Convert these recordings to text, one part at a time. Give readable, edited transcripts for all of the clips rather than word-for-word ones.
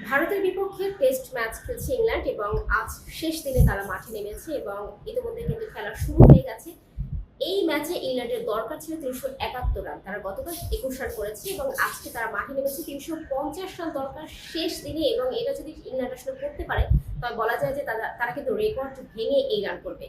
ভারতের বিপক্ষে test match খেলছে ইংল্যান্ড এবং আজ শেষ দিনে তারা মাঠে নেমেছে এবং ইতিমধ্যে কিন্তু খেলা শুরু হয়ে গেছে। এই ম্যাচে ইংল্যান্ডের দরকার ছিল ৩৭১ রান। তারা গতকাল ২১ রান করেছে এবং আজকে তারা মাঠে নেমেছে ৩৫০ রান দরকার শেষ দিনে, এবং এটা যদি ইংল্যান্ড আসলে করতে পারে তবে বলা যায় যে তারা কিন্তু রেকর্ড ভেঙে এই রান করবে।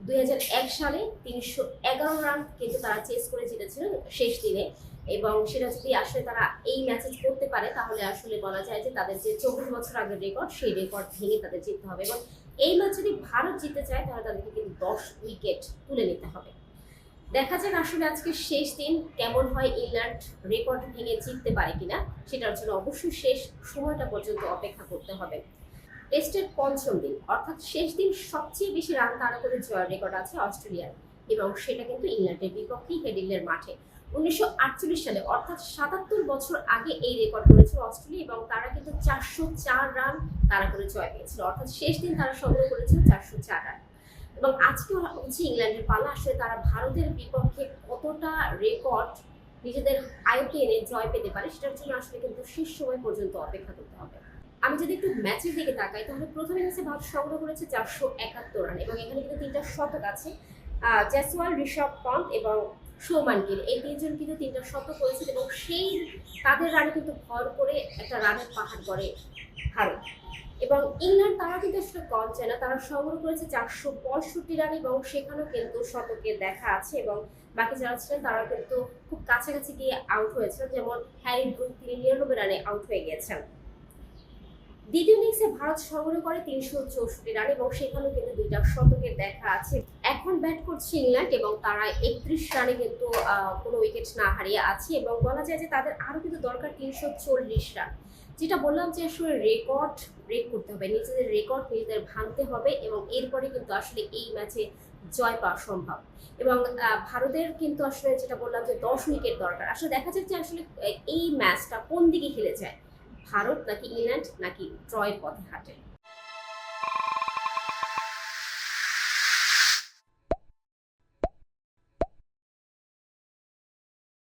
২০০১ সালে ৩১১ রান কিন্তু তারা চেস করে জিতেছিল শেষ দিনে, এবং সেটা যদি আসলে তারা এই ম্যাচে করতে পারে তাহলে আসলে বলা যায় যে তাদের যে ২৪ বছর আগের রেকর্ড সেই রেকর্ড ভেঙে তাদের জিততে হবে। এবং এই ম্যাচ যদি ভারত জিততে চায় তাহলে তাদেরকে কিন্তু ১০ উইকেট তুলে নিতে হবে। দেখা যাক আসলে আজকে শেষ দিন কেমন হয়, ইংল্যান্ড রেকর্ড ভেঙে জিততে পারে কিনা। সেটার জন্য অবশ্যই শেষ সময়টা পর্যন্ত অপেক্ষা করতে হবে। টেস্টের পঞ্চম দিন অর্থাৎ শেষ দিন সবচেয়ে বেশি রান তাড়া করে জয়ের রেকর্ড আছে অস্ট্রেলিয়ার, এবং সেটা কিন্তু ইংল্যান্ডের বিপক্ষেই হেডিংলির মাঠে ১৯৪৮ সালে অর্থাৎ ৭৭ বছর আগে এই রেকর্ড করেছিল অস্ট্রেলিয়া, এবং তারা কিন্তু ৪০৪ রান তাড়া করে জয় পেয়েছিল। অর্থাৎ শেষ দিন তারা সংগ্রহ করেছিল ৪০৪ রান। এবং আজকে হচ্ছে ইংল্যান্ডের পালা, আসলে তারা ভারতের বিপক্ষে কতটা রেকর্ড নিজেদের আয়ত্তে এনে জয় পেতে পারে সেটার জন্য আসলে কিন্তু শেষ সময় পর্যন্ত অপেক্ষা করতে হবে। আমি যদি একটু ম্যাচের দিকে তাকাই তাহলে প্রথম ইনিংসে ভারত সংগ্রহ করেছে ৪৭১ রান, এবং এখানে কিন্তু ৩টা শতক আছে। জয়সওয়াল, ঋষভ পন্থ এবং শুভমান গিল এই তিনজন কিন্তু ৩টা শতক করেছে, এবং সেই তাদের রানে কিন্তু ভর করে একটা রানের পাহাড় করে ভারত। এবং ইংল্যান্ড তারা কিন্তু আসলে কম চায় না, তারা সংগ্রহ করেছে ৪৬৫ রান, এবং সেখানেও কিন্তু শতকের দেখা আছে। এবং বাকি যারা ছিলেন তারা কিন্তু খুব কাছাকাছি গিয়ে আউট হয়েছিল, যেমন হ্যারি ব্রুক, তিনি ৯৯ রানে আউট হয়ে গিয়েছেন। দ্বিতীয় ইনিংসে ভারত সংগ্রহ করে ৩৬৪ রান, এবং সেখানেও কিন্তু ২টা শতকের দেখা আছে। এখন ব্যাট করছে ইংল্যান্ড এবং তারা ৩১ রানে কিন্তু কোনো উইকেট না হারিয়ে আছে, এবং বলা যায় যে তাদের আরো কিন্তু দরকার ৩৪০ রান। যেটা বললাম যে আসলে রেকর্ড ব্রেক করতে হবে, নিজেদের রেকর্ড নিজেদের ভাঙতে হবে, এবং এরপরে কিন্তু আসলে এই ম্যাচে জয় পাওয়া সম্ভব। এবং ভারতের কিন্তু আসলে যেটা বললাম যে ১০ উইকেট দরকার। আসলে দেখা যাচ্ছে যে আসলে এই ম্যাচটা কোন দিকে খেলে যায়, ভারত নাকি ইংল্যান্ড নাকি ড্রয়ের পথে হাঁটে।